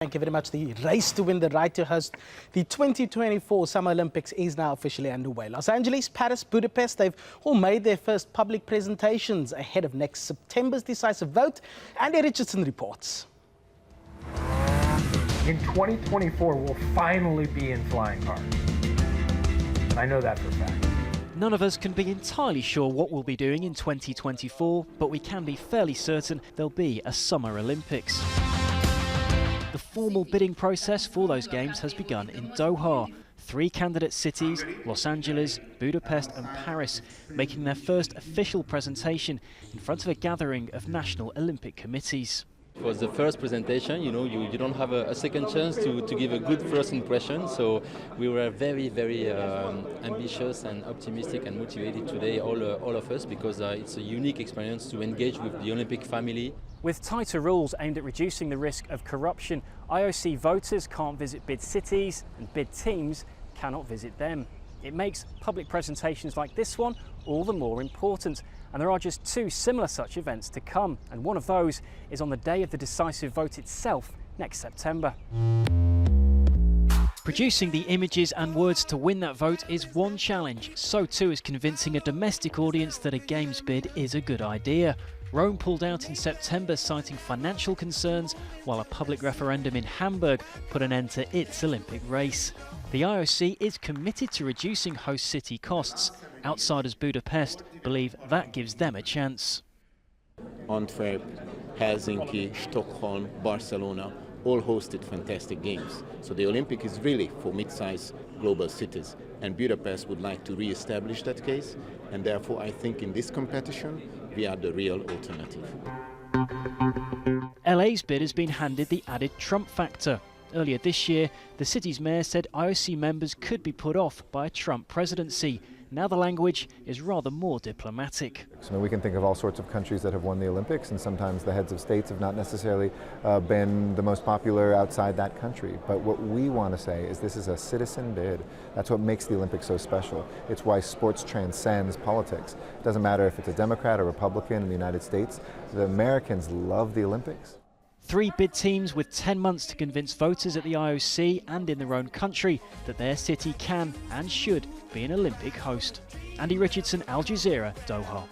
Thank you very much. The race to win the right to host the 2024 Summer Olympics is now officially underway. Los Angeles, Paris, Budapest, they've all made their first public presentations ahead of next September's decisive vote. Andy Richardson reports. In 2024, we'll finally be in flying cars. And I know that for a fact. None of us can be entirely sure what we'll be doing in 2024, but we can be fairly certain there'll be a Summer Olympics. The formal bidding process for those games has begun in Doha. 3 candidate cities, Los Angeles, Budapest and Paris, making their first official presentation in front of a gathering of national Olympic committees. It was the first presentation, you don't have a second chance to give a good first impression, so we were very ambitious and optimistic and motivated today, all of us, because it's a unique experience to engage with the Olympic family. With tighter rules aimed at reducing the risk of corruption, IOC voters can't visit bid cities and bid teams cannot visit them. It makes public presentations like this one all the more important. And there are just 2 similar such events to come, and one of those is on the day of the decisive vote itself next September. Producing the images and words to win that vote is one challenge. So too is convincing a domestic audience that a Games bid is a good idea. Rome pulled out in September citing financial concerns, while a public referendum in Hamburg put an end to its Olympic race. The IOC is committed to reducing host city costs. Outsiders Budapest believe that gives them a chance. Antwerp, Helsinki, Stockholm, Barcelona all hosted fantastic games. So the Olympic is really for mid-sized global cities. And Budapest would like to re-establish that case. And therefore I think in this competition we are the real alternative. LA's bid has been handed the added Trump factor. Earlier this year, the city's mayor said IOC members could be put off by a Trump presidency. Now the language is rather more diplomatic. So we can think of all sorts of countries that have won the Olympics, and sometimes the heads of states have not necessarily been the most popular outside that country. But what we want to say is this is a citizen bid. That's what makes the Olympics so special. It's why sports transcends politics. It doesn't matter if it's a Democrat or Republican in the United States. The Americans love the Olympics. 3 bid teams with 10 months to convince voters at the IOC and in their own country that their city can and should be an Olympic host. Andy Richardson, Al Jazeera, Doha.